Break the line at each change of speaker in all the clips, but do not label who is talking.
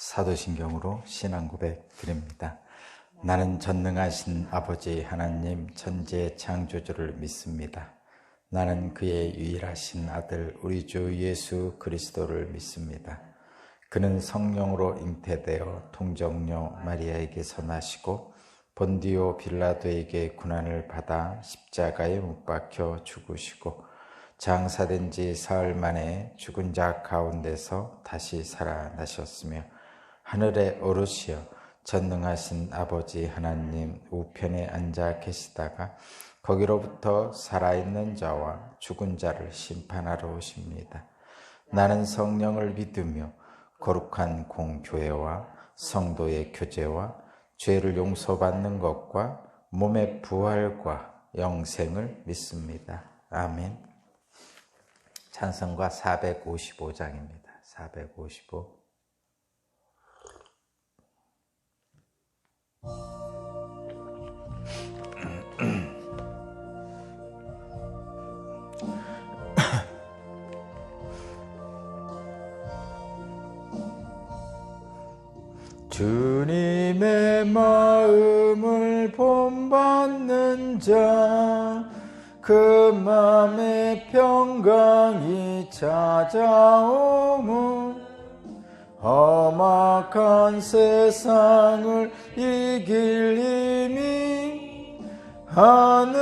사도신경으로 신앙 고백 드립니다. 나는 전능하신 아버지 하나님 천지의 창조주를 믿습니다. 나는 그의 유일하신 아들 우리 주 예수 그리스도를 믿습니다. 그는 성령으로 잉태되어 통정녀 마리아에게서 나시고 본디오 빌라도에게 고난을 받아 십자가에 못 박혀 죽으시고 장사된 지 사흘 만에 죽은 자 가운데서 다시 살아나셨으며 하늘에 오르시어 전능하신 아버지 하나님 우편에 앉아 계시다가 거기로부터 살아있는 자와 죽은 자를 심판하러 오십니다. 나는 성령을 믿으며 거룩한 공교회와 성도의 교제와 죄를 용서받는 것과 몸의 부활과 영생을 믿습니다. 아멘. 찬송가 455장입니다. 455. 주님의 마음을 본받는 자, 그 맘에 평강이 찾아오면 험악한 세상을 이길 힘이 하늘로부터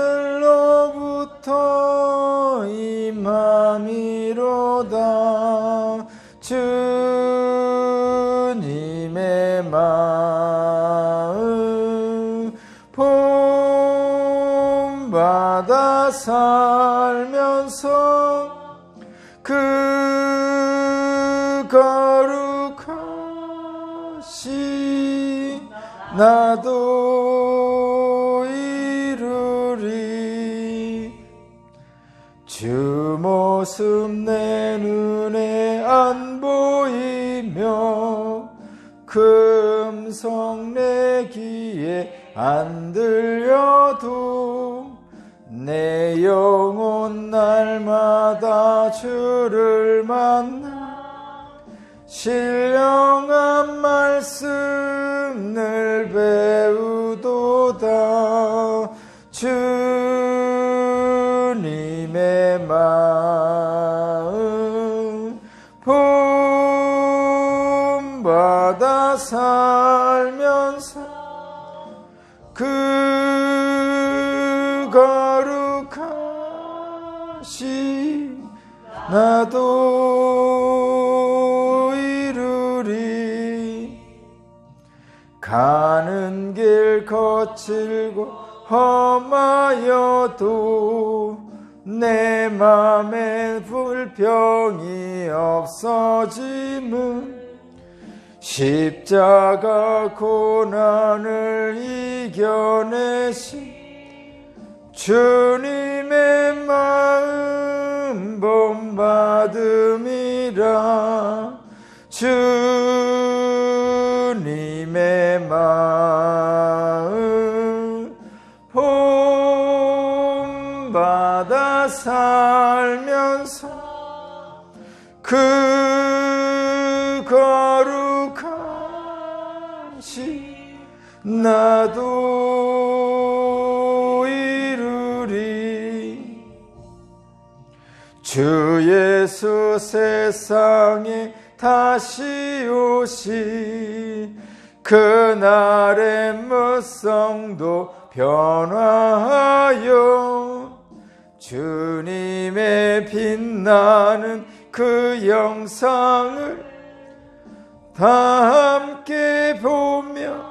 임함이로다. 주님의 마음 본받아 살면서 그 거룩하신 나도 이루리. 주 모습 내 눈에 안 보이며 그 음성 내 귀에 안 들려도 내 영혼 날마다 주를 만나 신령한 말씀 늘 배우도다. 주님의 마음 본받아 살면서 그 거룩하신 나도 이루리. 가는 길 거칠고 험하여도 내 맘에 불평이 없어짐은 십자가 고난을 이겨내신 주님의 마음 본받음이라. 주님의 마음 본받아 살면서 그 거룩하신 나도 이루리. 주 예수 세상에 다시 오시 그날의 무성도 변화하여 주님의 빛나는 그 영상을 다 함께 보며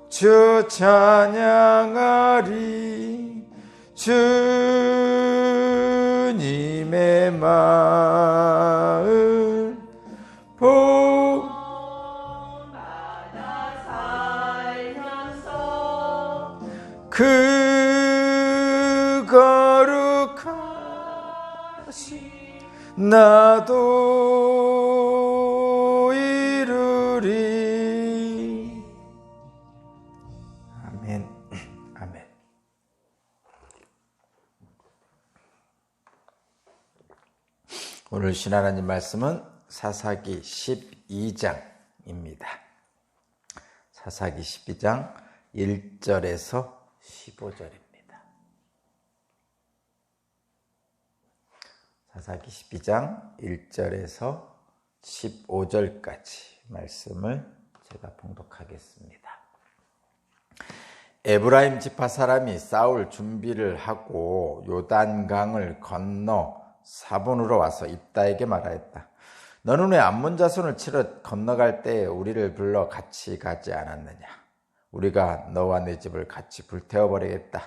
주 찬양하리. 주님의 마음 본받아 살면서 그 거룩하신 나도 이루리. 아멘. 아멘. 오늘 신하나님 말씀은 사사기 12장입니다. 사사기 12장 1절에서 15절입니다. 사사기 12장 1절에서 15절까지 말씀을 제가 봉독하겠습니다. 에브라임 지파 사람이 싸울 준비를 하고 요단강을 건너 사본으로 와서 입다에게 말하였다. 너는 왜 암몬 자손을 치러 건너갈 때에 우리를 불러 같이 가지 않았느냐? 우리가 너와 내 집을 같이 불태워버리겠다.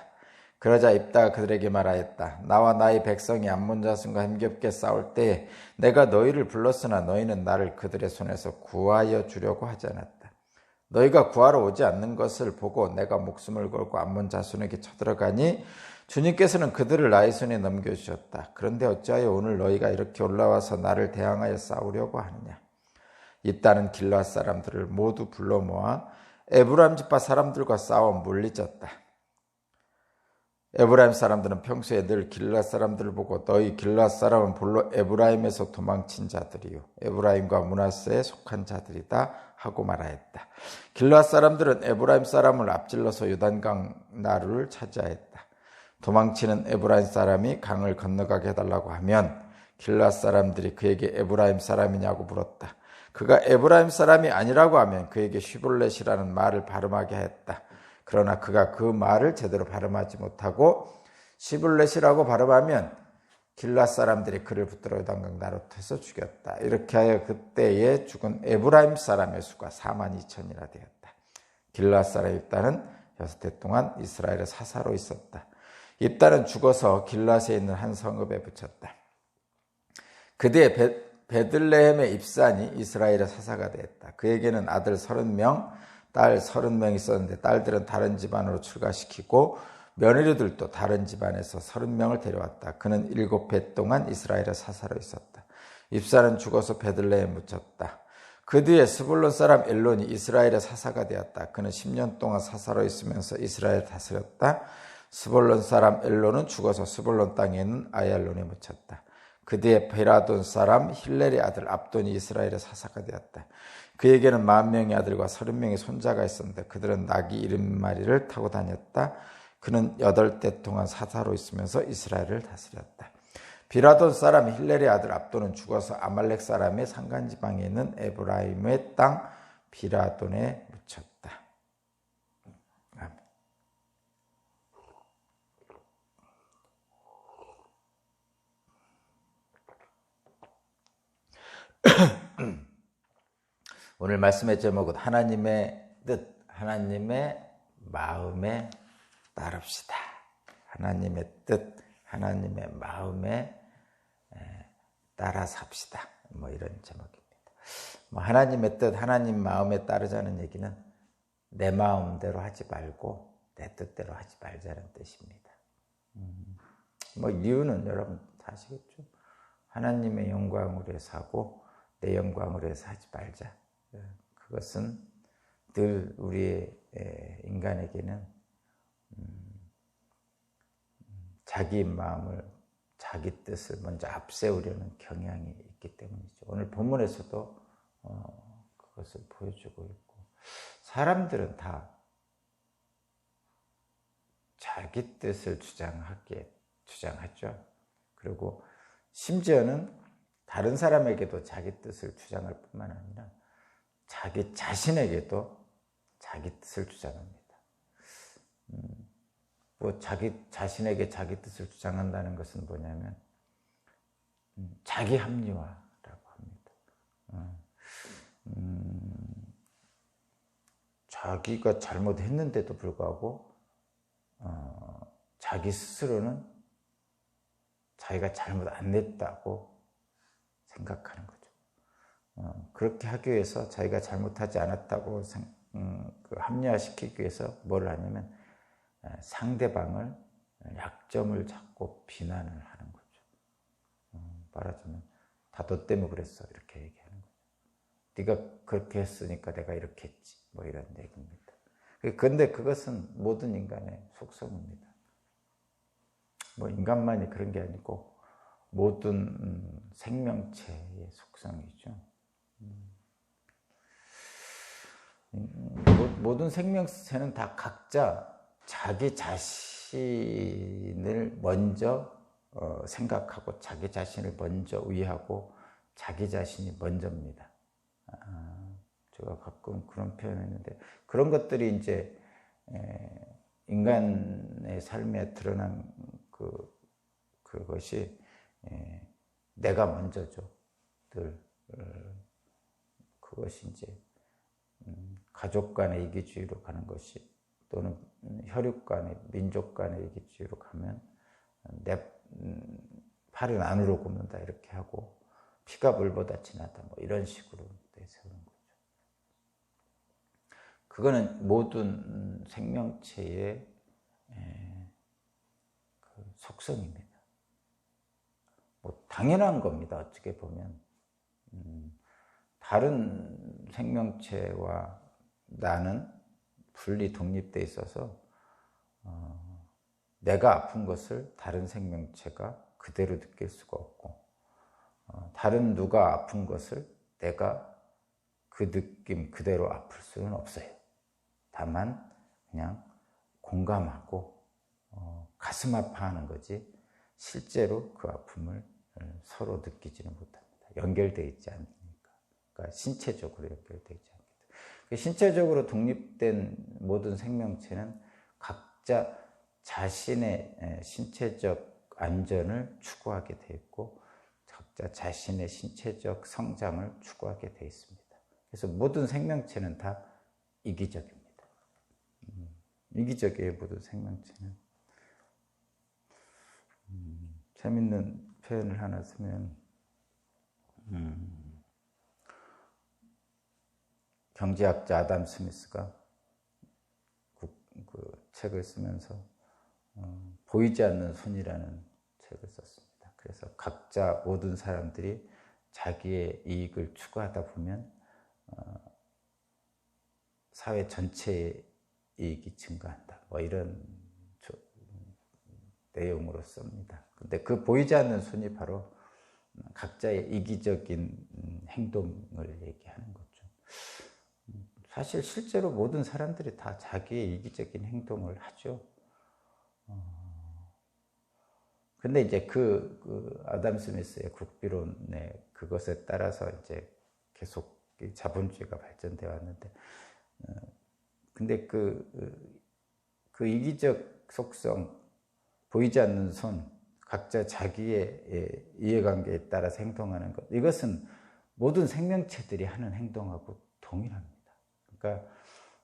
그러자 입다가 그들에게 말하였다. 나와 나의 백성이 암몬 자손과 힘겹게 싸울 때에 내가 너희를 불렀으나 너희는 나를 그들의 손에서 구하여 주려고 하지 않았다. 너희가 구하러 오지 않는 것을 보고 내가 목숨을 걸고 암몬 자손에게 쳐들어가니 주님께서는 그들을 나의 손에 넘겨주셨다. 그런데 어찌하여 오늘 너희가 이렇게 올라와서 나를 대항하여 싸우려고 하느냐? 입다는 길르앗 사람들을 모두 불러 모아 에브라임 지파 사람들과 싸워 물리쳤다. 에브라임 사람들은 평소에 늘 길르앗 사람들을 보고 너희 길르앗 사람은 볼로 에브라임에서 도망친 자들이요 에브라임과 므낫세에 속한 자들이다 하고 말하였다. 길르앗 사람들은 에브라임 사람을 앞질러서 요단강 나루를 차지하였다. 도망치는 에브라임 사람이 강을 건너가게 해달라고 하면 길르앗 사람들이 그에게 에브라임 사람이냐고 물었다. 그가 에브라임 사람이 아니라고 하면 그에게 시볼렛이라는 말을 발음하게 하였다. 그러나 그가 그 말을 제대로 발음하지 못하고 시볼렛이라고 발음하면 길르앗 사람들이 그를 붙들어 요단강 나루터에서 죽였다. 이렇게 하여 그때에 죽은 에브라임 사람의 수가 42,000이나 되었다. 길르앗 사람 입다는 6해 동안 이스라엘의 사사로 있었다. 입다는 죽어서 길르앗에 있는 한 성읍에 붙였다. 그뒤에 베들레헴의 입산이 이스라엘의 사사가 되었다. 그에게는 아들 30명, 딸 30명 있었는데 딸들은 다른 집안으로 출가시키고 며느리들도 다른 집안에서 30명을 데려왔다. 그는 7해 동안 이스라엘의 사사로 있었다. 입산은 죽어서 베들레헴에 묻혔다. 그 뒤에 스불론 사람 엘론이 이스라엘의 사사가 되었다. 그는 10년 동안 사사로 있으면서 이스라엘을 다스렸다. 스불론 사람 엘론은 죽어서 스불론 땅에 있는 아얄론에 묻혔다. 그 뒤에 베라돈 사람 힐렐의 아들 압돈이 이스라엘의 사사가 되었다. 그에게는 40명의 아들과 30명의 손자가 있었는데 그들은 나귀 70마리를 타고 다녔다. 그는 8해 동안 사사로 있으면서 이스라엘을 다스렸다. 비라돈 사람 힐렐의 아들 압돈은 죽어서 아말렉 사람의 산간지방에 있는 에브라임의 땅 비라돈에 묻혔다. 오늘 말씀의 제목은 하나님의 뜻, 하나님의 마음에 따릅시다. 하나님의 뜻, 하나님의 마음에 따라 삽시다. 이런 제목입니다. 하나님의 뜻, 하나님 마음에 따르자는 얘기는 내 마음대로 하지 말고 내 뜻대로 하지 말자는 뜻입니다. 이유는 여러분 다 아시겠죠? 하나님의 영광을 위해서 하고 내 영광을 위해서 하지 말자. 그것은 늘 우리의 인간에게는 자기 마음을, 자기 뜻을 먼저 앞세우려는 경향이 있기 때문이죠. 오늘 본문에서도 그것을 보여주고 있고, 사람들은 다 자기 뜻을 주장하죠. 그리고 심지어는 다른 사람에게도 자기 뜻을 주장할 뿐만 아니라 자기 자신에게도 자기 뜻을 주장합니다. 자기 자신에게 자기 뜻을 주장한다는 것은 뭐냐면 자기 합리화라고 합니다. 자기가 잘못했는데도 불구하고 자기 스스로는 자기가 잘못 안 냈다고 생각하는 거죠. 그렇게 하기 위해서 자기가 잘못하지 않았다고 합리화시키기 위해서 뭘 하냐면 상대방을 약점을 잡고 비난을 하는 거죠. 말하자면 다 너 때문에 그랬어 이렇게 얘기하는 거죠. 네가 그렇게 했으니까 내가 이렇게 했지 이런 얘기입니다. 그런데 그것은 모든 인간의 속성입니다. 인간만이 그런 게 아니고 모든 생명체의 속성이죠. 모든 생명체는 다 각자 자기 자신을 먼저 생각하고 자기 자신을 먼저 위하고 자기 자신이 먼저입니다. 제가 가끔 그런 표현을 했는데 그런 것들이 이제 인간의 삶에 드러난 그것이 내가 먼저죠. 늘 그것이 이제 가족 간의 이기주의로 가는 것이 또는 혈육 간의 민족 간의 이기주의로 가면 내 팔은 안으로 굽는다 이렇게 하고 피가 물보다 진하다 뭐 이런 식으로 내세우는 거죠. 그거는 모든 생명체의 그 속성입니다. 뭐 당연한 겁니다. 어떻게 보면 다른 생명체와 나는 분리 독립돼 있어서 내가 아픈 것을 다른 생명체가 그대로 느낄 수가 없고 다른 누가 아픈 것을 내가 그 느낌 그대로 아플 수는 없어요. 다만 그냥 공감하고 가슴 아파하는 거지 실제로 그 아픔을 서로 느끼지는 못합니다. 연결되어 있지 않으니까. 그러니까 신체적으로 연결되어 있지 않기 때문에. 신체적으로 독립된 모든 생명체는 각자 자신의 신체적 안전을 추구하게 되어 있고 각자 자신의 신체적 성장을 추구하게 되어 있습니다. 그래서 모든 생명체는 다 이기적입니다. 이기적이에요, 모든 생명체는. 재밌는 표현을 하나 쓰면 경제학자 아담 스미스가 그 책을 쓰면서 보이지 않는 손이라는 책을 썼습니다. 그래서 각자 모든 사람들이 자기의 이익을 추구하다 보면 사회 전체의 이익이 증가한다. 뭐 이런 내용으로 씁니다. 근데 그 보이지 않는 손이 바로 각자의 이기적인 행동을 얘기하는 거죠. 사실 실제로 모든 사람들이 다 자기의 이기적인 행동을 하죠. 근데 이제 그 아담 스미스의 국비론의 그것에 따라서 이제 계속 자본주의가 발전되어 왔는데, 근데 그 이기적 속성, 보이지 않는 손, 각자 자기의 이해관계에 따라서 행동하는 것, 이것은 모든 생명체들이 하는 행동하고 동일합니다. 그러니까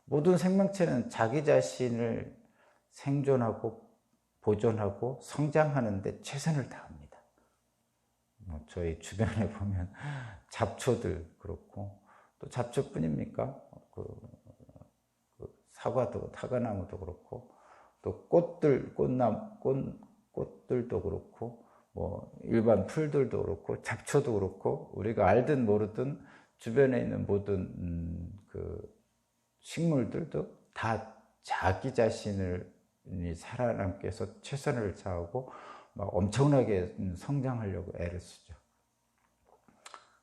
모든 생명체는 자기 자신을 생존하고 보존하고 성장하는 데 최선을 다합니다. 저희 주변에 보면 잡초들 그렇고, 또 잡초뿐입니까? 사과도, 사과나무도 그렇고, 또 꽃들도 그렇고, 뭐 일반 풀들도 그렇고, 잡초도 그렇고, 우리가 알든 모르든 주변에 있는 모든 그 식물들도 다 자기 자신을 살아남기 위해서 최선을 다하고 막 엄청나게 성장하려고 애를 쓰죠.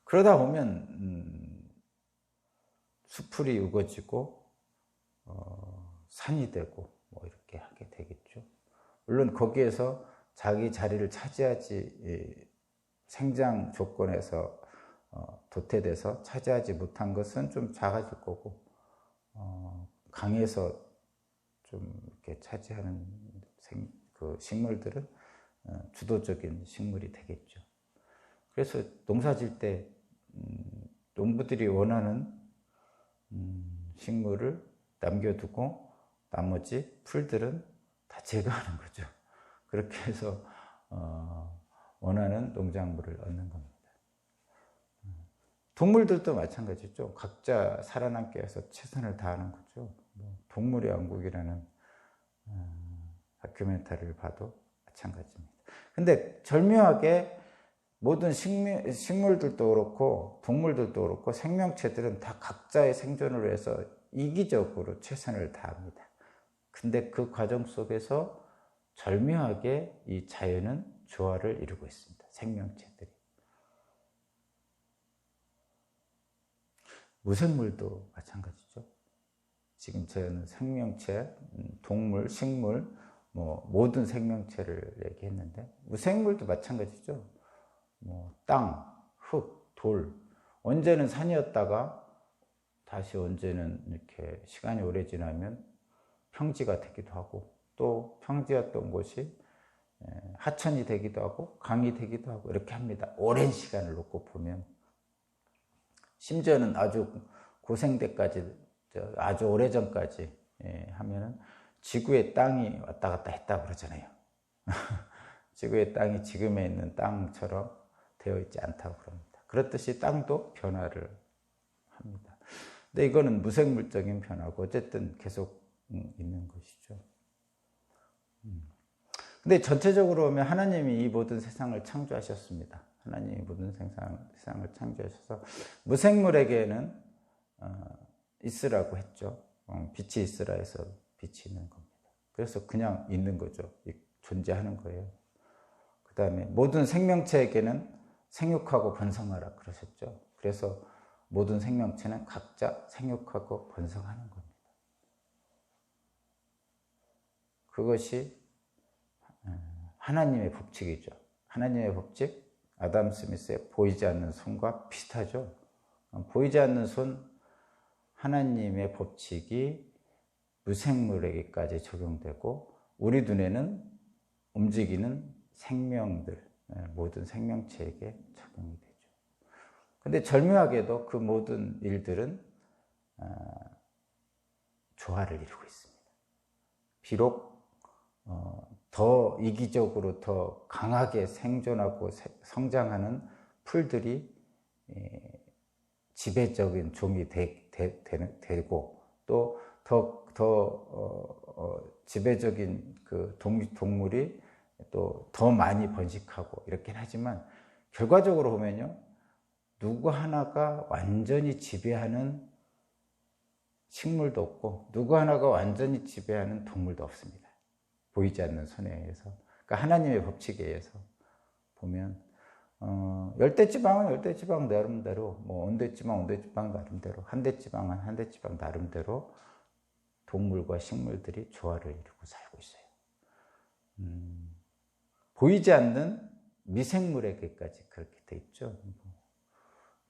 그러다 보면 수풀이 우거지고 산이 되고 뭐 이렇게 하게 되겠죠. 물론 거기에서 자기 자리를 차지하지 생장 조건에서 도태돼서 차지하지 못한 것은 좀 작아질 거고 강에서 좀 이렇게 차지하는 그 식물들은 주도적인 식물이 되겠죠. 그래서 농사질 때 농부들이 원하는 식물을 남겨두고 나머지 풀들은 다 제거하는 거죠. 그렇게 해서 원하는 농작물을 얻는 겁니다. 동물들도 마찬가지죠. 각자 살아남기 위해서 최선을 다하는 거죠. 동물의 왕국이라는 다큐멘터리를 봐도 마찬가지입니다. 근데 절묘하게 모든 식물들도 그렇고 동물들도 그렇고 생명체들은 다 각자의 생존을 위해서 이기적으로 최선을 다합니다. 근데 그 과정 속에서 절묘하게 이 자연은 조화를 이루고 있습니다. 생명체들이. 무생물도 마찬가지죠. 지금 저는 생명체, 동물, 식물, 뭐 모든 생명체를 얘기했는데 무생물도 마찬가지죠. 뭐 땅, 흙, 돌, 언제는 산이었다가 다시 언제는 이렇게 시간이 오래 지나면 평지가 되기도 하고, 또 평지였던 곳이 하천이 되기도 하고 강이 되기도 하고 이렇게 합니다. 오랜 시간을 놓고 보면. 심지어는 아주 고생대까지, 아주 오래전까지 하면은 지구의 땅이 왔다 갔다 했다고 그러잖아요. 지구의 땅이 지금에 있는 땅처럼 되어 있지 않다고 그럽니다. 그렇듯이 땅도 변화를 합니다. 근데 이거는 무생물적인 변화고 어쨌든 계속 있는 것이죠. 근데 전체적으로 보면 하나님이 이 모든 세상을 창조하셨습니다. 하나님이 모든 세상을 창조하셔서 무생물에게는 있으라고 했죠. 빛이 있으라 해서 빛이 있는 겁니다. 그래서 그냥 있는 거죠. 존재하는 거예요. 그 다음에 모든 생명체에게는 생육하고 번성하라 그러셨죠. 그래서 모든 생명체는 각자 생육하고 번성하는 겁니다. 그것이 하나님의 법칙이죠. 하나님의 법칙, 아담 스미스의 보이지 않는 손과 비슷하죠. 보이지 않는 손, 하나님의 법칙이 무생물에게까지 적용되고 우리 눈에는 움직이는 생명들, 모든 생명체에게 적용이 되죠. 근데 절묘하게도 그 모든 일들은 조화를 이루고 있습니다. 비록 더 이기적으로 더 강하게 생존하고 성장하는 풀들이 지배적인 종이 되고 또 더 지배적인 그 동물이 또 더 많이 번식하고 이렇긴 하지만 결과적으로 보면요, 누구 하나가 완전히 지배하는 식물도 없고 누구 하나가 완전히 지배하는 동물도 없습니다. 보이지 않는 손에 의해서. 그러니까 하나님의 법칙에 의해서 보면 열대지방은 열대지방 나름대로, 뭐 온대지방 온대지방 나름대로, 한대지방은 한대지방 나름대로 동물과 식물들이 조화를 이루고 살고 있어요. 보이지 않는 미생물에게까지 그렇게 돼 있죠.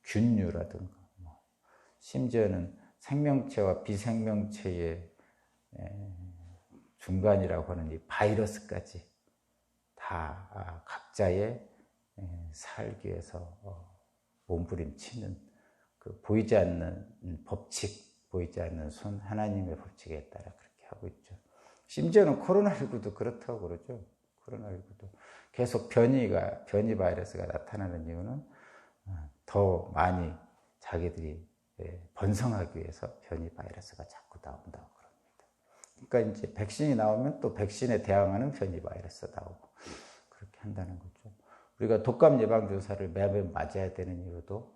균류라든가, 심지어는 생명체와 비생명체의 중간이라고 하는 이 바이러스까지 다 각자의 살기 위해서 몸부림치는 그 보이지 않는 법칙, 보이지 않는 손, 하나님의 법칙에 따라 그렇게 하고 있죠. 심지어는 코로나19도 그렇다고 그러죠. 코로나19도 계속 변이 바이러스가 나타나는 이유는 더 많이 자기들이 번성하기 위해서 변이 바이러스가 자꾸 나온다고 그럽니다. 그러니까 이제 백신이 나오면 또 백신에 대항하는 변이 바이러스 나오고 그렇게 한다는 거죠. 우리가 독감 예방 주사를 매번 맞아야 되는 이유도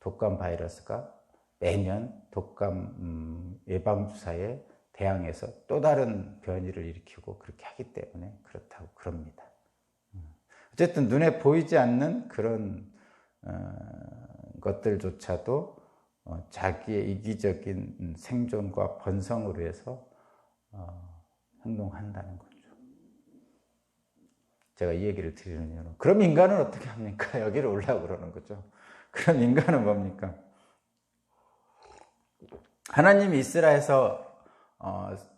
독감 바이러스가 매년 독감 예방 주사에 대항해서 또 다른 변이를 일으키고 그렇게 하기 때문에 그렇다고 그럽니다. 어쨌든 눈에 보이지 않는 그런 것들조차도 자기의 이기적인 생존과 번성을 위해서 행동한다는 거죠. 제가 이 얘기를 드리는 이유는 그럼 인간은 어떻게 합니까? 여기를 오려고 그러는 거죠. 그럼 인간은 뭡니까? 하나님이 있으라 해서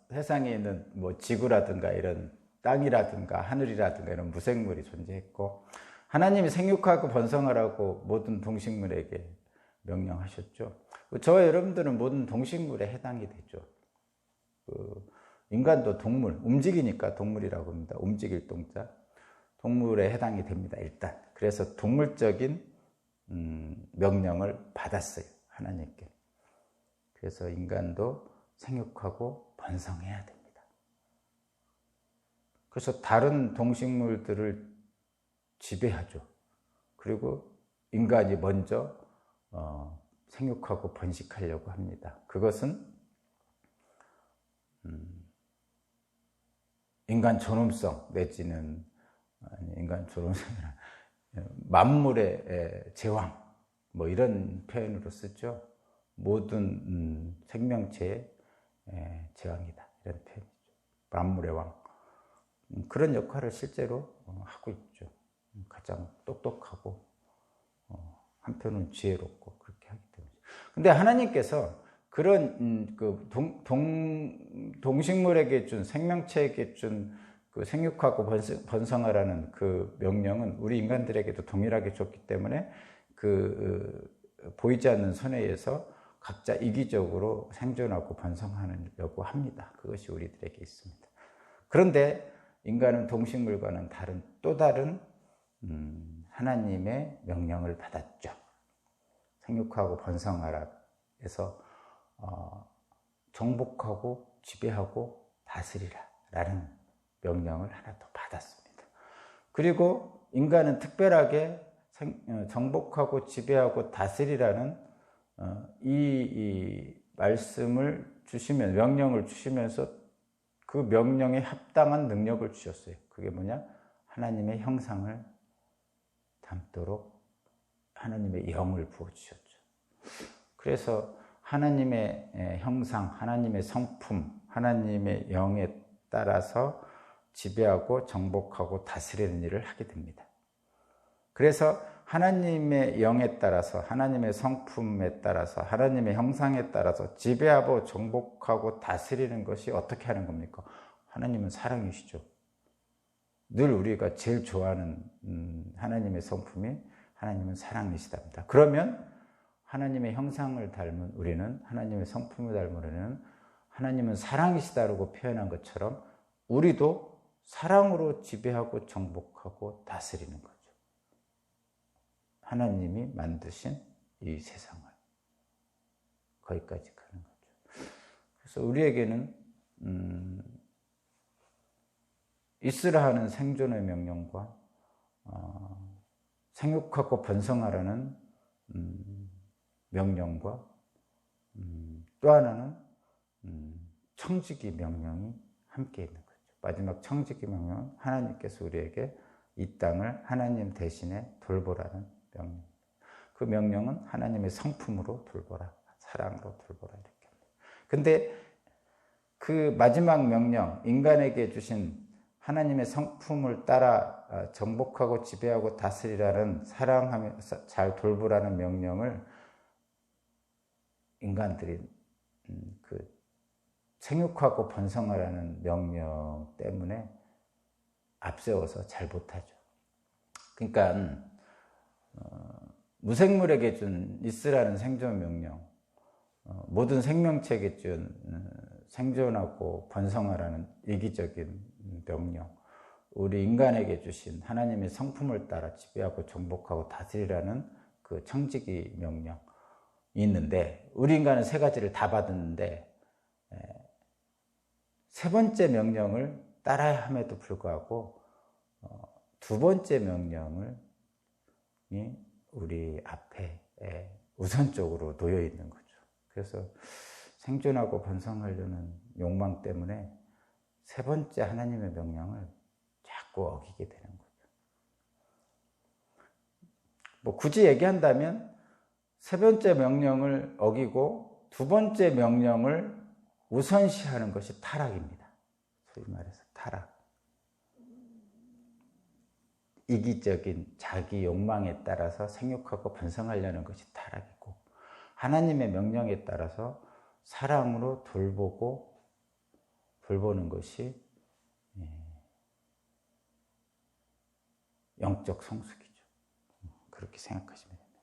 세상에 있는 뭐 지구라든가 이런 땅이라든가 하늘이라든가 이런 무생물이 존재했고 하나님이 생육하고 번성하라고 모든 동식물에게 명령하셨죠. 저와 여러분들은 모든 동식물에 해당이 되죠. 인간도 동물, 움직이니까 동물이라고 합니다. 움직일 동자. 동물에 해당이 됩니다, 일단. 그래서 동물적인 명령을 받았어요, 하나님께. 그래서 인간도 생육하고 번성해야 됩니다. 그래서 다른 동식물들을 지배하죠. 그리고 인간이 먼저 생육하고 번식하려고 합니다. 그것은 인간 존엄성 내지는 인간 존엄성이나 만물의 제왕 뭐 이런 표현으로 쓰죠. 모든 생명체의 제왕이다. 이런 표현이죠. 만물의 왕. 그런 역할을 실제로 하고 있죠. 가장 똑똑하고 한편은 지혜롭고 그렇게 하기 때문에. 근데 하나님께서 그런 그 동식물에게 준 생명체에게 준 그 생육하고 번성하라는 그 명령은 우리 인간들에게도 동일하게 줬기 때문에 그 보이지 않는 손에 의해서 각자 이기적으로 생존하고 번성하려고 합니다. 그것이 우리들에게 있습니다. 그런데 인간은 동식물과는 다른 또 다른 하나님의 명령을 받았죠. 생육하고 번성하라 해서 정복하고 지배하고 다스리라 라는 명령을 하나 더 받았습니다. 그리고 인간은 특별하게 정복하고 지배하고 다스리라는 이 말씀을 주시면 명령을 주시면서 그 명령에 합당한 능력을 주셨어요. 그게 뭐냐? 하나님의 형상을 담도록 하나님의 영을 부어주셨죠. 그래서 하나님의 형상, 하나님의 성품, 하나님의 영에 따라서 지배하고 정복하고 다스리는 일을 하게 됩니다. 그래서 하나님의 영에 따라서, 하나님의 성품에 따라서, 하나님의 형상에 따라서 지배하고 정복하고 다스리는 것이 어떻게 하는 겁니까? 하나님은 사랑이시죠. 늘 우리가 제일 좋아하는 하나님의 성품이 하나님은 사랑이시답니다. 그러면 하나님의 형상을 닮은 우리는, 하나님의 성품을 닮은 우리는 하나님은 사랑이시다라고 표현한 것처럼 우리도 사랑으로 지배하고 정복하고 다스리는 거죠. 하나님이 만드신 이 세상을 거기까지 가는 거죠. 그래서 우리에게는 있으라 하는 생존의 명령과 생육하고 번성하라는 명령과 또 하나는 청지기 명령이 함께 있는 거죠. 마지막 청지기 명령은 하나님께서 우리에게 이 땅을 하나님 대신에 돌보라는 명령. 그 명령은 하나님의 성품으로 돌보라, 사랑으로 돌보라 이렇게 합니다. 근데 그 마지막 명령, 인간에게 주신 하나님의 성품을 따라 정복하고 지배하고 다스리라는 사랑하며 잘 돌보라는 명령을 인간들이 그 생육하고 번성하라는 명령 때문에 앞세워서 잘 못하죠. 그러니까 무생물에게 준 있으라는 생존 명령, 모든 생명체에게 준 생존하고 번성하라는 이기적인 명령, 우리 인간에게 주신 하나님의 성품을 따라 지배하고 정복하고 다스리라는 그 청지기 명령이 있는데, 우리 인간은 세 가지를 다 받았는데 세 번째 명령을 따라야 함에도 불구하고 두 번째 명령이 우리 앞에 우선적으로 놓여 있는 거죠. 그래서 생존하고 번성하려는 욕망 때문에 세 번째 하나님의 명령을 자꾸 어기게 되는 거죠. 뭐 굳이 얘기한다면 세 번째 명령을 어기고 두 번째 명령을 우선시하는 것이 타락입니다. 소위 말해서 타락. 이기적인 자기 욕망에 따라서 생육하고 번성하려는 것이 타락이고, 하나님의 명령에 따라서 사랑으로 돌보는 것이 영적 성숙이죠. 그렇게 생각하시면 됩니다.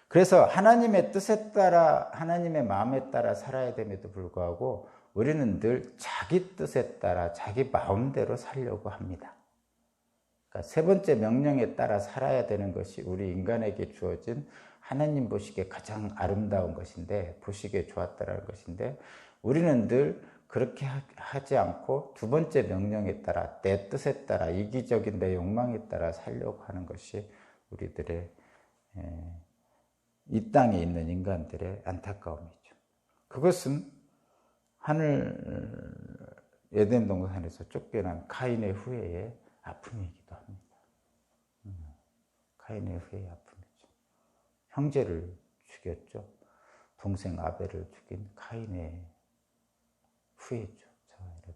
그래서 하나님의 뜻에 따라, 하나님의 마음에 따라 살아야 됨에도 불구하고 우리는 늘 자기 뜻에 따라 자기 마음대로 살려고 합니다. 그러니까 세 번째 명령에 따라 살아야 되는 것이 우리 인간에게 주어진 하나님 보시기에 가장 아름다운 것인데, 보시기에 좋았다라는 것인데, 우리는 늘 그렇게 하지 않고 두 번째 명령에 따라, 내 뜻에 따라, 이기적인 내 욕망에 따라 살려고 하는 것이 우리들의 이 땅에 있는 인간들의 안타까움이죠. 그것은 하늘 에덴 동산에서 쫓겨난 카인의 후회의 아픔이기도 합니다. 카인의 후회의 아픔이죠. 형제를 죽였죠. 동생 아벨을 죽인 카인의 후회죠. 저와 여러분.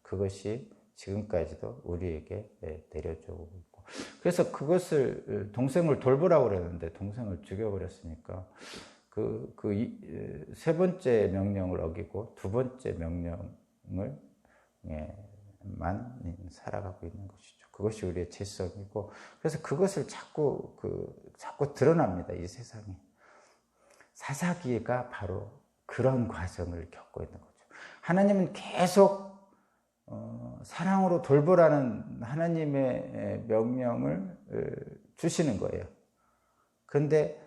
그것이 지금까지도 우리에게 내려주고 있고. 그래서 그것을 동생을 돌보라고 그랬는데 동생을 죽여버렸으니까 세 번째 명령을 어기고 두 번째 명령을 만 살아가고 있는 것이죠. 그것이 우리의 죄성이고, 그래서 그것을 자꾸 드러납니다. 이 세상에. 사사기가 바로 그런 과정을 겪고 있는 거죠. 하나님은 계속 사랑으로 돌보라는 하나님의 명령을 주시는 거예요. 그런데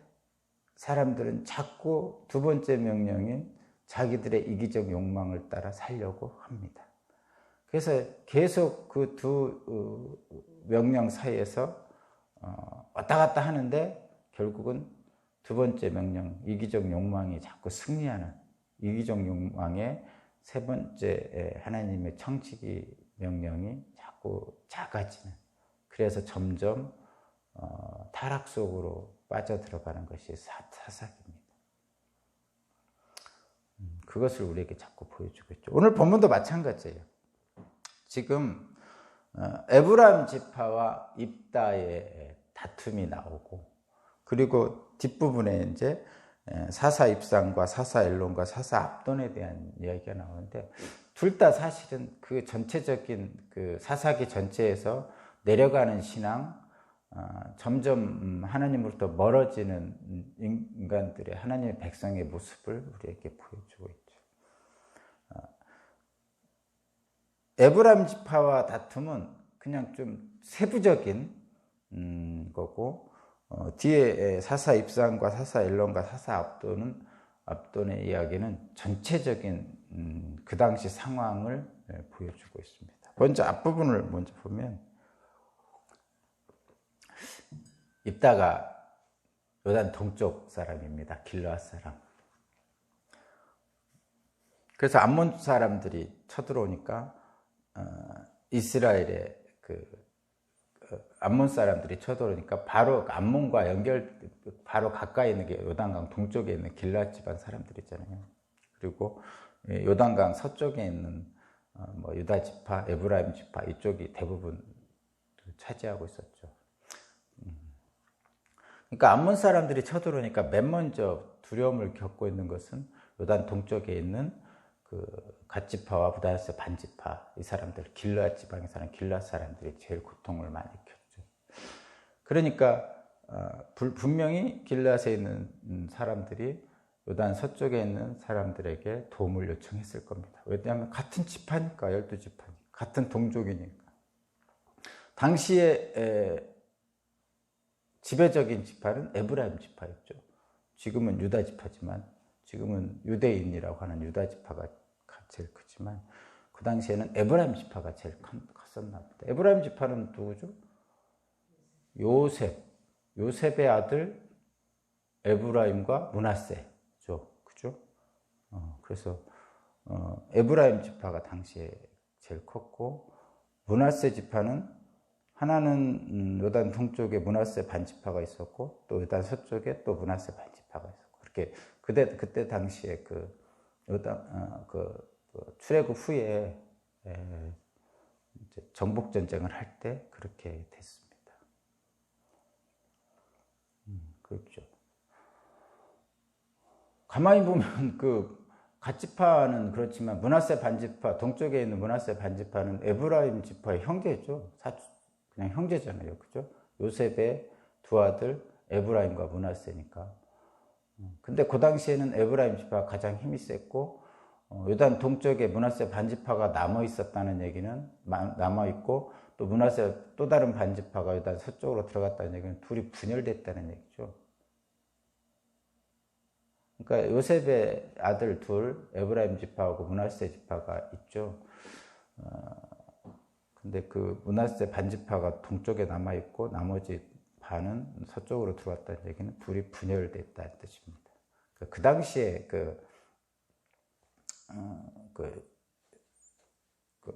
사람들은 자꾸 두 번째 명령인 자기들의 이기적 욕망을 따라 살려고 합니다. 그래서 계속 그 두 명령 사이에서 왔다 갔다 하는데 결국은 두 번째 명령, 이기적 욕망이 자꾸 승리하는, 이기적 욕망의 세 번째 하나님의 청지기 명령이 자꾸 작아지는, 그래서 점점 타락 속으로 빠져들어가는 것이 사사기입니다. 그것을 우리에게 자꾸 보여주고 있죠. 오늘 본문도 마찬가지예요. 지금 에브라임 지파와 입다의 다툼이 나오고, 그리고 뒷부분에 이제 사사 입산과 사사 엘론과 사사 압돈에 대한 이야기가 나오는데, 둘 다 사실은 그 전체적인 그 사사기 전체에서 내려가는 신앙, 점점 하나님으로부터 멀어지는 인간들의, 하나님의 백성의 모습을 우리에게 보여주고 있죠. 에브라임 지파와 다툼은 그냥 좀 세부적인 거고, 뒤에 사사 입산과 사사 엘론과 사사 압돈의 이야기는 전체적인 그 당시 상황을 보여주고 있습니다. 먼저 앞부분을 먼저 보면, 입다가 요단 동쪽 사람입니다. 길르앗 사람. 그래서 암몬 사람들이 쳐들어오니까 이스라엘의 암몬 사람들이 쳐들어오니까 바로 암몬과 바로 가까이 있는 게 요단강 동쪽에 있는 길르앗 집안 사람들이잖아요. 그리고 요단강 서쪽에 있는 유다 지파, 에브라임 지파 이쪽이 대부분 차지하고 있었죠. 그러니까 암몬 사람들이 쳐들어오니까 맨 먼저 두려움을 겪고 있는 것은 요단 동쪽에 있는 갓지파와 부다스 반지파, 이 사람들, 길르앗 지방에 사는 길르앗 사람들이 제일 고통을 많이 겪죠. 그러니까 분명히 길르앗에 있는 사람들이 요단 서쪽에 있는 사람들에게 도움을 요청했을 겁니다. 왜냐하면 같은 지파니까, 12지파니까, 같은 동족이니까. 당시에 지배적인 지파는 에브라임 지파였죠. 지금은 유다 지파지만, 지금은 유대인이라고 하는 유다 지파가 제일 크지만, 그 당시에는 에브라임 지파가 제일 컸었나 보다. 에브라임 지파는 누구죠? 요셉의 아들 에브라임과 므낫세죠. 그죠? 그래서 에브라임 지파가 당시에 제일 컸고, 므낫세 지파는, 하나는 요단 동쪽에 므낫세 반지파가 있었고, 또 요단 서쪽에 또 므낫세 반지파가 있었고, 그렇게 그때 당시에 출애굽 후에 이제 정복 전쟁을 할 때 그렇게 됐습니다. 그렇죠. 가만히 보면 갓지파는 그렇지만 므낫세 반지파, 동쪽에 있는 므낫세 반지파는 에브라임 지파의 형제죠. 그냥 형제잖아요. 그죠? 요셉의 두 아들 에브라임과 므낫세니까. 근데 그 당시에는 에브라임 지파가 가장 힘이 셌고, 요단 동쪽에 므낫세 반지파가 남아있었다는 얘기는, 남아있고, 또 므낫세 또 다른 반지파가 요단 서쪽으로 들어갔다는 얘기는 둘이 분열됐다는 얘기죠. 그러니까 요셉의 아들 둘, 에브라임 지파하고 므낫세 지파가 있죠. 근데 그 므낫세 반지파가 동쪽에 남아있고, 나머지 반은 서쪽으로 들어왔다는 얘기는 둘이 분열됐다는 뜻입니다. 그 당시에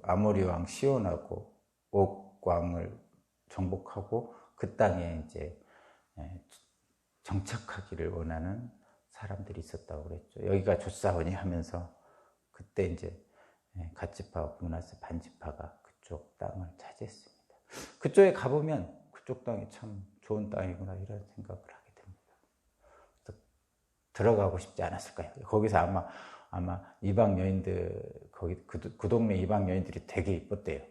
아모리 왕 시온하고 옥 왕을 정복하고 그 땅에 이제 정착하기를 원하는 사람들이 있었다고 그랬죠. 여기가 좋사오니 하면서, 그때 이제
갓지파, 므낫세 반지파가 그쪽 땅을 차지했습니다. 그쪽에 가보면 그쪽 땅이 참 좋은 땅이구나 이런 생각을 하게 됩니다. 그래서 들어가고 싶지 않았을까요? 거기서 아마 이방 여인들 거기 그 동네 이방 여인들이 되게 이뻤대요.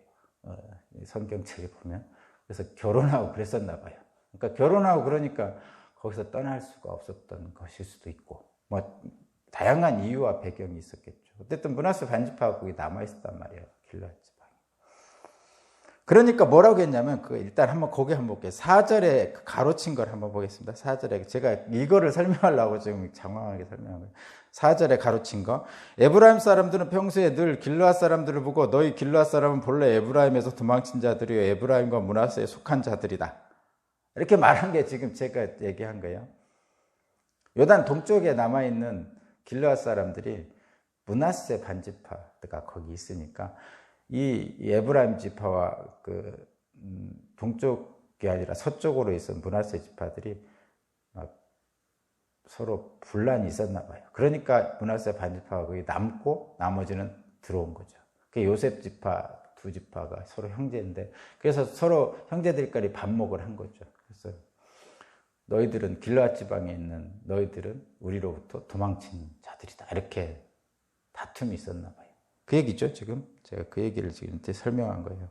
성경책에 보면. 그래서 결혼하고 그랬었나 봐요. 그러니까 결혼하고 그러니까 거기서 떠날 수가 없었던 것일 수도 있고 뭐 다양한 이유와 배경이 있었겠죠. 어쨌든 므낫세 반지파가 거기 남아 있었단 말이에요. 길르앗 지방에. 그러니까 뭐라고 했냐면 일단 한번 거기 한번 볼게요. 4절에 가로친 걸 한번 보겠습니다. 4절에 제가 이거를 설명하려고 지금 장황하게 설명한 거예요. 4절에 가로친 거. 에브라임 사람들은 평소에 늘 길르앗 사람들을 보고 너희 길르앗 사람은 본래 에브라임에서 도망친 자들이요 에브라임과 므낫세에 속한 자들이다. 이렇게 말한 게 지금 제가 얘기한 거예요. 요단 동쪽에 남아있는 길르앗 사람들이 므낫세 반지파가 거기 있으니까 이 에브라임 지파와 동쪽이 아니라 서쪽으로 있던 므낫세 지파들이 서로 분란이 있었나 봐요. 그러니까 므낫세 반지파가 거기 남고 나머지는 들어온 거죠. 그 요셉 지파 두 지파가 서로 형제인데 그래서 서로 형제들끼리 반목을 한 거죠. 그래서 너희들은 길르앗 지방에 있는 너희들은 우리로부터 도망친 자들이다. 이렇게 다툼이 있었나 봐요. 그 얘기죠. 지금 제가 그 얘기를 지금 설명한 거예요.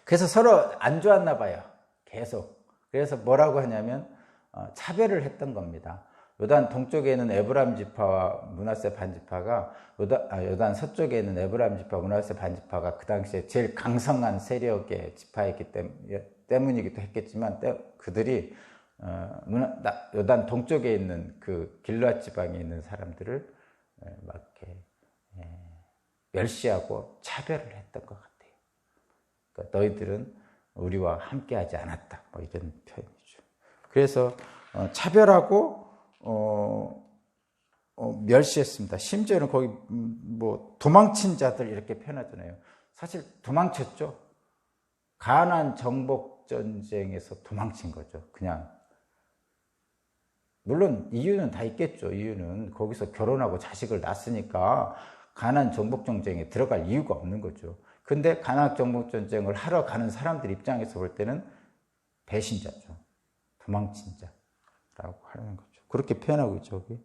그래서 서로 안 좋았나 봐요. 계속. 그래서 뭐라고 하냐면 차별을 했던 겁니다. 요단 동쪽에 있는 에브라임 지파와 므낫세 반지파가 요단 서쪽에 있는 에브라임 지파, 므낫세 반지파가 그 당시에 제일 강성한 세력의 지파이기 때문이기도 했겠지만 그들이 요단 동쪽에 있는 그 길르앗 지방에 있는 사람들을 막 이렇게 멸시하고 차별을 했던 것 같아요. 그러니까 너희들은 우리와 함께하지 않았다. 뭐 이런 표현이죠. 그래서 차별하고 멸시했습니다. 심지어는 거기 뭐 도망친 자들 이렇게 표현하잖아요. 사실 도망쳤죠. 가나안 정복 전쟁에서 도망친 거죠. 그냥 물론 이유는 다 있겠죠. 이유는 거기서 결혼하고 자식을 낳았으니까 가나안 정복 전쟁에 들어갈 이유가 없는 거죠. 근데 가나안 정복 전쟁을 하러 가는 사람들 입장에서 볼 때는 배신자죠. 도망친 자라고 하는 거죠. 그렇게 표현하고 있죠. 여기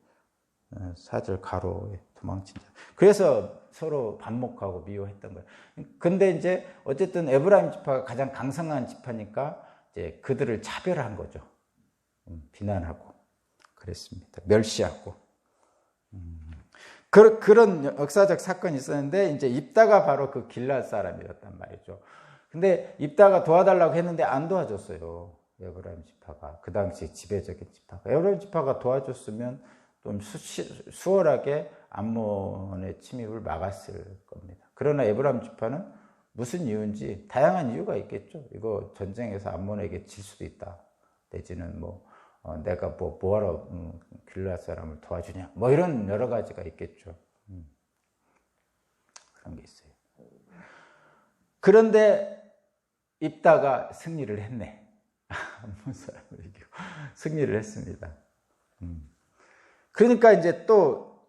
4절 가로에 도망친 자. 그래서 서로 반목하고 미워했던 거예요. 근데 이제 어쨌든 에브라임 지파가 가장 강성한 지파니까 이제 그들을 차별한 거죠. 비난하고 그랬습니다. 멸시하고. 그런 역사적 사건이 있었는데 이제 입다가 바로 그 길르앗 사람이었단 말이죠. 근데 입다가 도와달라고 했는데 안 도와줬어요. 에브라임 지파가. 그 당시 지배적인 지파가. 에브라임 지파가 도와줬으면 좀 수월하게 암몬의 침입을 막았을 겁니다. 그러나 에브라임 지파는 무슨 이유인지 다양한 이유가 있겠죠. 이거 전쟁에서 암몬에게 질 수도 있다. 내지는 내가 뭐하러 길르앗 사람을 도와주냐. 뭐 이런 여러 가지가 있겠죠. 그런 게 있어요. 그런데 입다가 승리를 했네. 암몬 사람을 이기고 승리를 했습니다. 그러니까 이제 또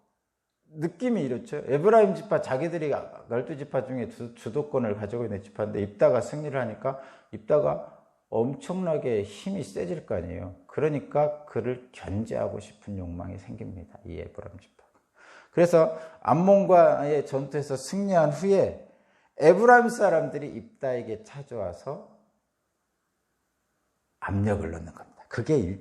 느낌이 이렇죠. 에브라임 지파 자기들이 12지파 중에 주도권을 가지고 있는 지파인데 입다가 승리를 하니까 입다가 엄청나게 힘이 세질 거 아니에요. 그러니까 그를 견제하고 싶은 욕망이 생깁니다. 이 에브라임 지파가. 그래서 암몬과의 전투에서 승리한 후에 에브라임 사람들이 입다에게 찾아와서 압력을 넣는 겁니다. 그게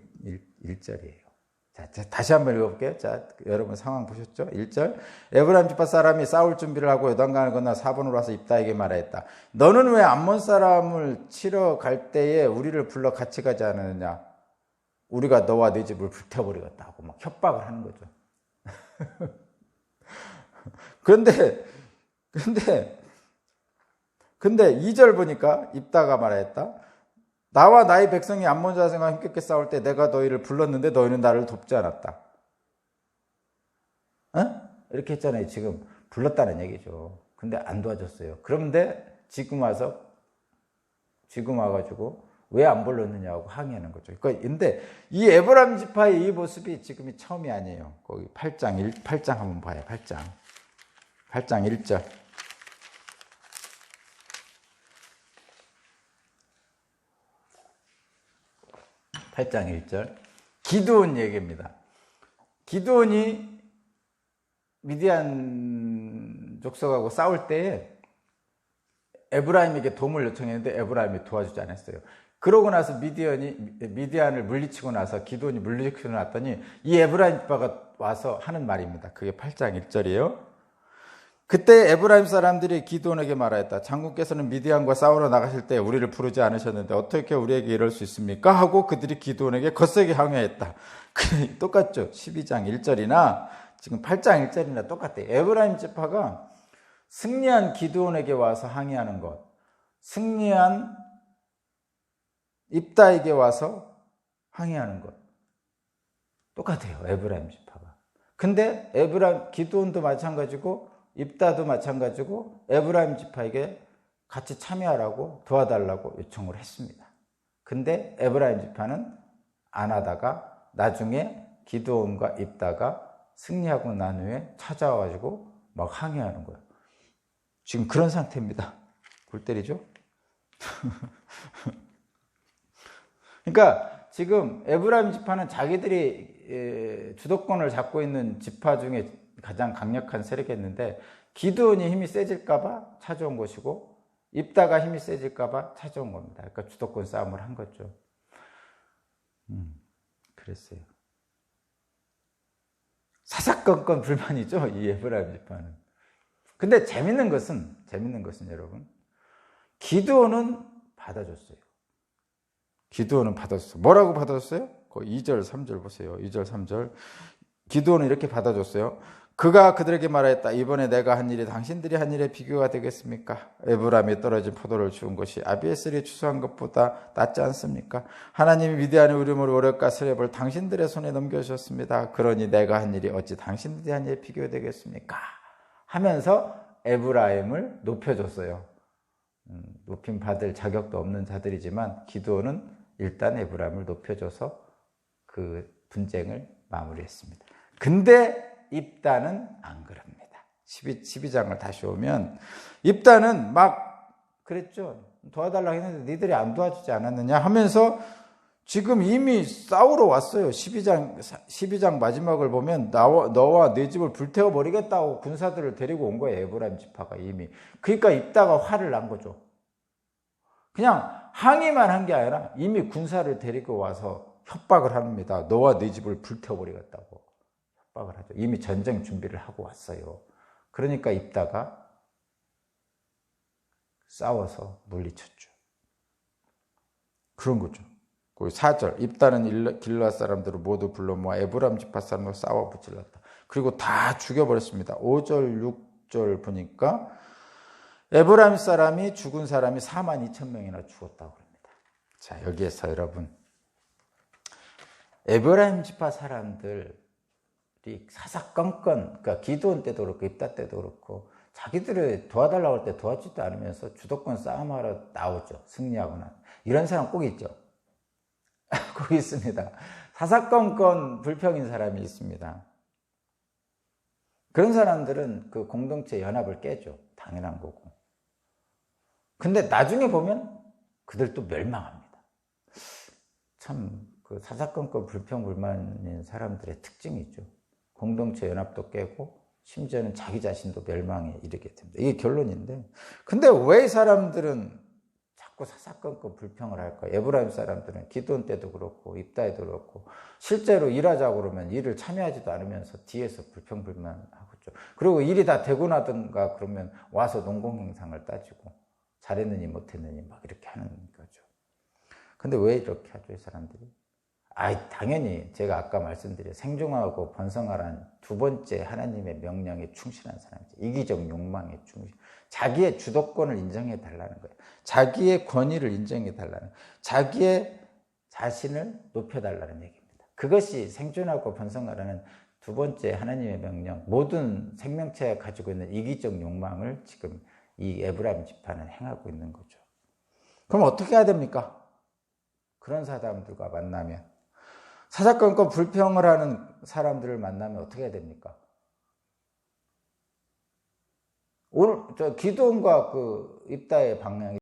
1절이에요. 자, 다시 한번 읽어볼게요. 자, 여러분 상황 보셨죠? 1절. 에브라임 지파 사람이 싸울 준비를 하고 요단강을 건너 4번으로 와서 입다에게 말하였다. 너는 왜 암몬 사람을 치러 갈 때에 우리를 불러 같이 가지 않느냐? 우리가 너와 네 집을 불태워버리겠다 하고 막 협박을 하는 거죠. 그런데 2절 보니까 입다가 말하였다. 나와 나의 백성이 암몬 자손과 힘겹게 싸울 때 내가 너희를 불렀는데 너희는 나를 돕지 않았다. 이렇게 했잖아요. 지금 불렀다는 얘기죠. 근데 안 도와줬어요. 그런데 지금 와가지고 왜 안 불렀느냐고 항의하는 거죠. 근데 이 에브라임 지파의 이 모습이 지금이 처음이 아니에요. 거기 8장 한번 봐요. 8장
8장 1절. 8장 1절. 기드온 얘기입니다. 기드온이 미디안 족속하고 싸울 때에 에브라임에게 도움을 요청했는데 에브라임이 도와주지 않았어요. 그러고 나서 미디안을 물리치고 나서 기드온이 물리치고 났더니 이 에브라임 집파가 와서 하는 말입니다. 그게 8장 1절이에요. 그때 에브라임 사람들이 기드온에게 말하였다. 장군께서는 미디안과 싸우러 나가실 때 우리를 부르지 않으셨는데 어떻게 우리에게 이럴 수 있습니까? 하고 그들이 기드온에게 거세게 항의했다. 똑같죠. 12장 1절이나 지금 8장 1절이나 똑같아요. 에브라임 지파가 승리한 기드온에게 와서 항의하는 것, 승리한 입다에게 와서 항의하는 것 똑같아요. 에브라임 지파가. 근데 기드온도 마찬가지고 입다도 마찬가지고 에브라임 지파에게 같이 참여하라고 도와달라고 요청을 했습니다. 근데 에브라임 지파는 안 하다가 나중에 기드온과 입다가 승리하고 난 후에 찾아와가지고 막 항의하는 거예요. 지금 그런 상태입니다. 골 때리죠? 그러니까 지금 에브라임 지파는 자기들이 주도권을 잡고 있는 지파 중에 가장 강력한 세력이었는데 기드온이 힘이 세질까봐 찾아온 것이고 입다가 힘이 세질까봐 찾아온 겁니다. 그러니까 주도권 싸움을 한 거죠. 그랬어요. 사사건건 불만이죠, 이 에브라임 지파는. 근데 재밌는 것은 여러분, 기드온은 받아줬어요. 기드온은 받았어요. 뭐라고 받았어요? 2절, 3절 보세요. 2절, 3절. 기드온은 이렇게 받아줬어요. 그가 그들에게 말하였다. 이번에 내가 한 일이 당신들이 한 일에 비교가 되겠습니까? 에브라임에 떨어진 포도를 주운 것이 아비에셀이 추수한 것보다 낫지 않습니까? 하나님이 미디안의 우림을 오력과 스렙을 당신들의 손에 넘겨주셨습니다. 그러니 내가 한 일이 어찌 당신들이 한 일에 비교가 되겠습니까? 하면서 에브라임을 높여줬어요. 높임 받을 자격도 없는 자들이지만 기드온은 일단 에브라임을 높여줘서 그 분쟁을 마무리했습니다. 근데 입다는 안 그럽니다. 12장을 다시 오면 입다는 막 그랬죠. 도와달라고 했는데 니들이 안 도와주지 않았느냐 하면서 지금 이미 싸우러 왔어요. 12장 마지막을 보면 너와 네 집을 불태워버리겠다고 군사들을 데리고 온 거예요. 에브라임 지파가 이미. 그러니까 입다가 화를 난 거죠. 그냥 항의만 한 게 아니라 이미 군사를 데리고 와서 협박을 합니다. 너와 네 집을 불태워버리겠다고 협박을 하죠. 이미 전쟁 준비를 하고 왔어요. 그러니까 입다가 싸워서 물리쳤죠. 그런 거죠. 4절 입다는 길르앗 사람들을 모두 불러 모아 에브라임 지파 사람과 싸워 붙일렀다. 그리고 다 죽여버렸습니다. 5절 6절 보니까 에브라임 사람이 죽은 사람이 42,000명이나 죽었다고 합니다. 자, 여기에서 여러분 에브라임 지파 사람들이 사사건건, 그러니까 기드온 때도 그렇고 입다 때도 그렇고 자기들을 도와달라고 할 때 도와주지도 않으면서 주도권 싸움하러 나오죠. 승리하고 난 이런 사람 꼭 있죠. 꼭 있습니다. 사사건건 불평인 사람이 있습니다. 그런 사람들은 그 공동체 연합을 깨죠. 당연한 거고. 근데 나중에 보면 그들도 멸망합니다. 참 그 사사건건 불평 불만인 사람들의 특징이죠. 공동체 연합도 깨고 심지어는 자기 자신도 멸망에 이르게 됩니다. 이게 결론인데, 근데 왜 이 사람들은 자꾸 사사건건 불평을 할까? 에브라임 사람들은 기드온 때도 그렇고 입다에도 그렇고 실제로 일하자고 그러면 일을 참여하지도 않으면서 뒤에서 불평불만하고 있죠. 그리고 일이 다 되고 나든가 그러면 와서 농공행상을 따지고 잘했느니 못했느니 막 이렇게 하는 거죠. 근데 왜 이렇게 하죠, 이 사람들이? 당연히 제가 아까 말씀드린 생존하고 번성하라는 두 번째 하나님의 명령에 충실한 사람이죠. 이기적 욕망에 충실. 자기의 주도권을 인정해 달라는 거예요. 자기의 권위를 인정해 달라는, 자기의 자신을 높여 달라는 얘기입니다. 그것이 생존하고 번성하라는 두 번째 하나님의 명령, 모든 생명체가 가지고 있는 이기적 욕망을 지금 이 에브라임 지파는 행하고 있는 거죠. 그럼 어떻게 해야 됩니까? 그런 사람들과 만나면, 사사건건 불평을 하는 사람들을 만나면 어떻게 해야 됩니까?
오늘 저 기드온과 그 입다의 방향이